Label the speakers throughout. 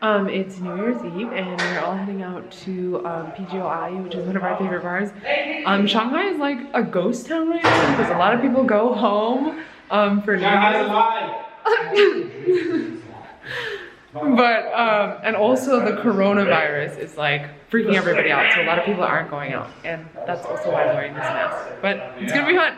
Speaker 1: It's New Year's Eve and we're all heading out to PGOI, which is one of our favorite bars. Shanghai is like a ghost town right now because a lot of people go home for New Year's. But and also the coronavirus is like freaking everybody out, so a lot of people aren't going out, and that's also why I'm wearing this mask. But it's gonna be fun.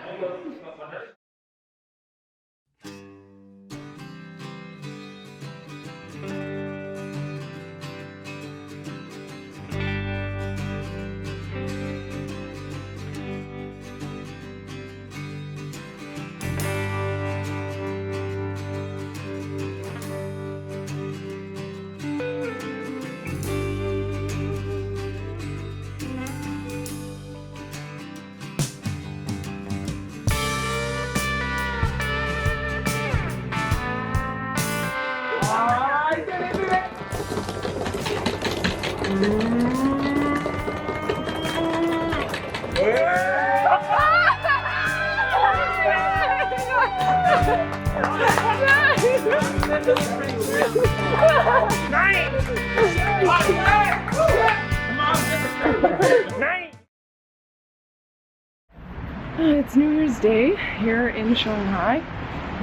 Speaker 1: It's New Year's Day here in Shanghai,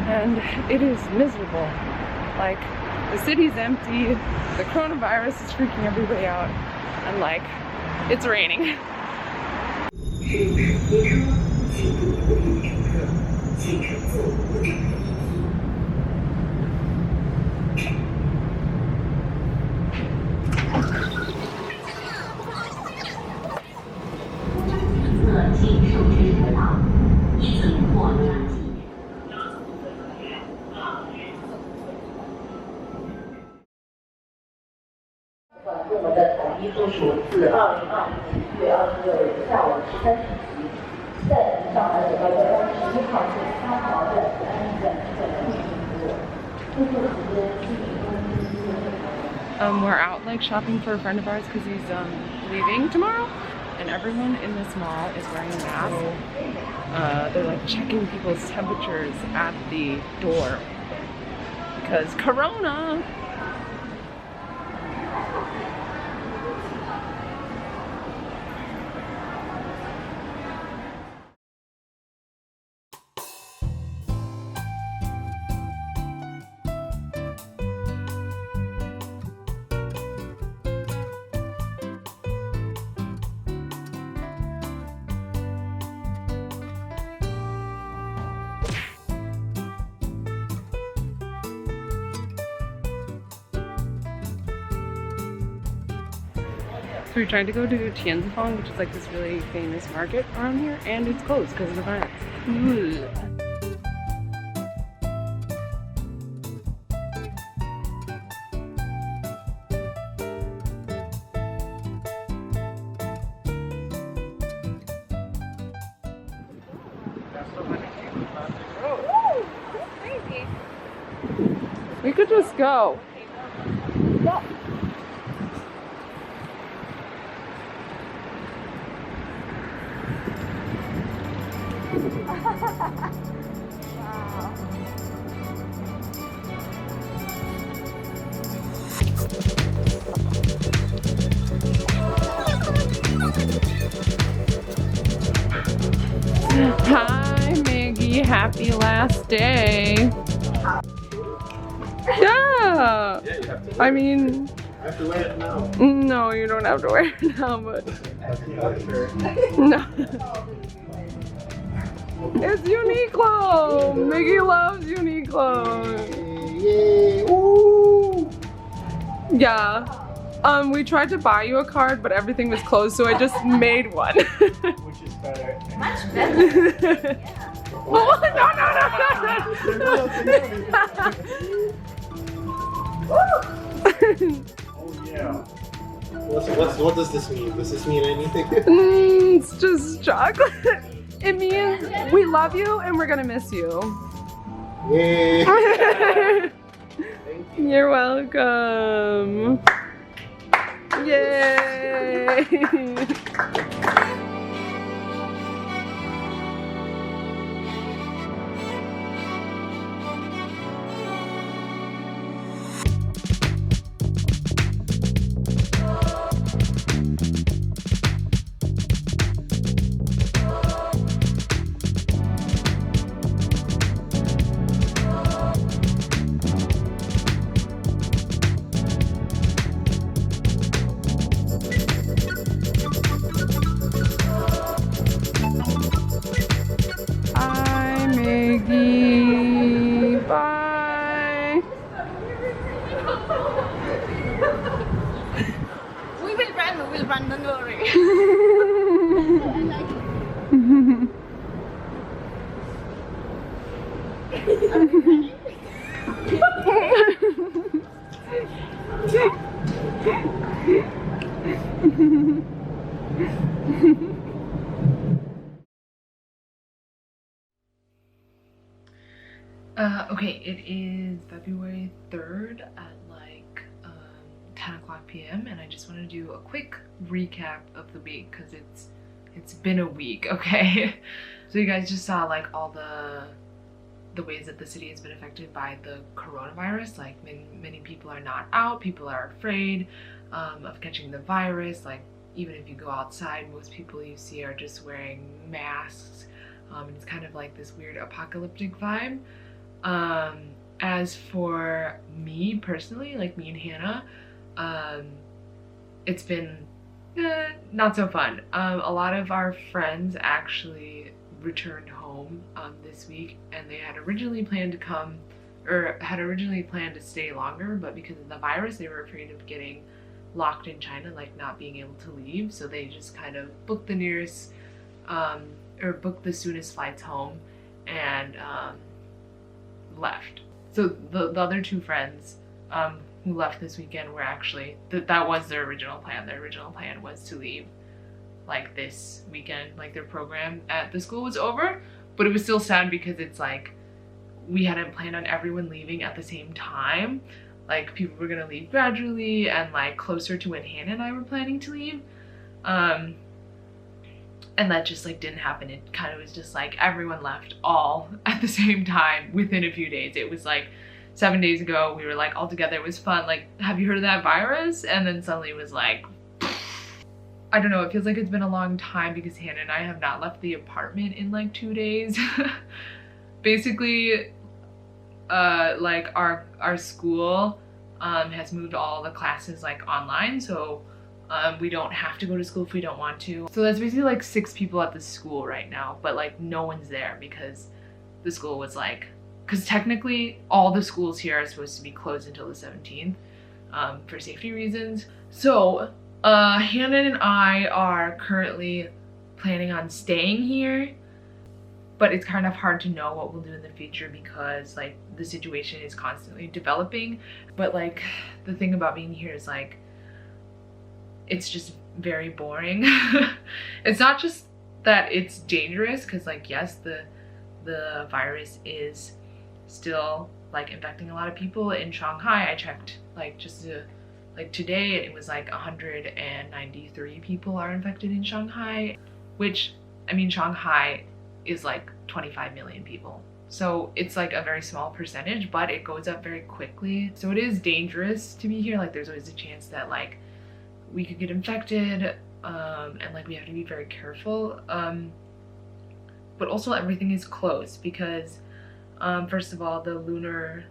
Speaker 1: and it is miserable. Like, the city's empty, the coronavirus is freaking everybody out, and like, it's raining.
Speaker 2: 我们的统一部署自2020年1月26日下午13时起，在上海北高架31号线8号站和安义站正在进行服务。工作时间7点钟至7点。We're out like shopping for a friend of ours because he's leaving tomorrow, and everyone in this mall is wearing masks. They're like checking people's temperatures at the door because Corona. So we're trying to go to Tianzifang, which is like this really famous market around here, and it's closed because of the virus. Crazy. We could just go. Yeah. Wow. Hi, Maggie. Happy last day. Yeah. I mean,
Speaker 3: I have to wear it now.
Speaker 1: No, you don't have to wear it now, but no. It's Uniqlo! Miggy loves Uniqlo!
Speaker 3: Yay! Ooh!
Speaker 1: Yeah. We tried to buy you a card, but everything was closed, so I just made one.
Speaker 3: Which is better?
Speaker 2: Much better.
Speaker 1: Oh,
Speaker 3: Oh yeah. What does this mean? Does this mean anything?
Speaker 1: It's just chocolate. It means we love you and we're gonna miss you.
Speaker 3: Yay! Thank you.
Speaker 1: You're welcome. Yay!
Speaker 4: run, don't worry.
Speaker 1: Okay, it is February 3rd at like 10 o'clock p.m. and I just want to do a quick recap of the week because it's been a week, okay? So you guys just saw like all the ways that the city has been affected by the coronavirus. Like many people are not out, people are afraid of catching the virus. Like even if you go outside, most people you see are just wearing masks, and it's kind of like this weird apocalyptic vibe. As for me personally, like me and Hannah, it's been not so fun. A lot of our friends actually returned home this week, and they had originally planned to come, or had originally planned to stay longer, but because of the virus they were afraid of getting locked in China, like not being able to leave, so they just kind of booked the nearest or booked the soonest flights home and left. So the other two friends who left this weekend were actually, that was their original plan. Their original plan was to leave like this weekend, like their program at the school was over, but it was still sad because it's like we hadn't planned on everyone leaving at the same time. Like people were gonna leave gradually and like closer to when Hannah and I were planning to leave. And that just like didn't happen. It kind of was just like everyone left all at the same time within a few days. It was like 7 days ago we were like all together, it was fun, like have you heard of that virus? And then suddenly it was like, I don't know, it feels like it's been a long time because Hannah and I have not left the apartment in like 2 days. Basically like our school has moved all the classes like online, so we don't have to go to school if we don't want to. So that's basically like 6 people at the school right now, but like no one's there because the school was like, because technically all the schools here are supposed to be closed until the 17th for safety reasons. So Hannah and I are currently planning on staying here, but it's kind of hard to know what we'll do in the future because like the situation is constantly developing. But like the thing about being here is like it's just very boring. It's not just that it's dangerous, because like yes, the virus is still like infecting a lot of people in Shanghai. I checked like just like today it was like 193 people are infected in Shanghai, which I mean Shanghai is like 25 million people. So it's like a very small percentage, but it goes up very quickly. So it is dangerous to be here. Like there's always a chance that like we could get infected, and like we have to be very careful. But also everything is closed because first of all, the Lunar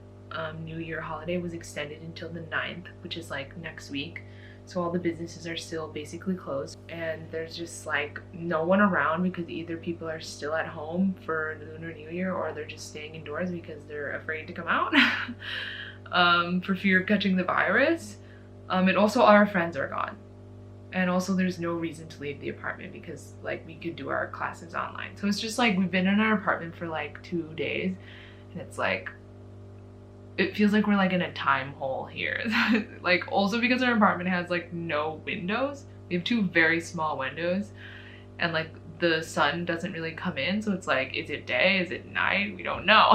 Speaker 1: New Year holiday was extended until the 9th, which is like next week. So all the businesses are still basically closed, and there's just like no one around because either people are still at home for Lunar New Year or they're just staying indoors because they're afraid to come out for fear of catching the virus. And also our friends are gone. And also there's no reason to leave the apartment because like we could do our classes online. So it's just like we've been in our apartment for like 2 days, and it's like it feels like we're like in a time hole here. Like also because our apartment has like no windows. We have 2 very small windows, and like the sun doesn't really come in, so it's like, is it day, is it night? We don't know.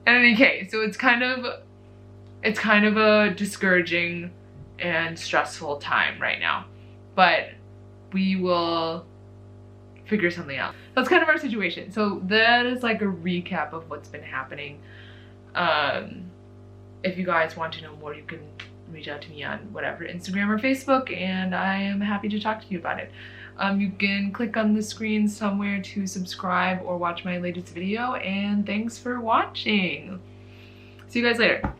Speaker 1: In any case, so it's kind of a discouraging and stressful time right now, but we will figure something out. That's kind of our situation. So that is like a recap of what's been happening. If you guys want to know more, you can reach out to me on whatever, Instagram or Facebook, and I am happy to talk to you about it. You can click on the screen somewhere to subscribe or watch my latest video, and thanks for watching. See you guys later.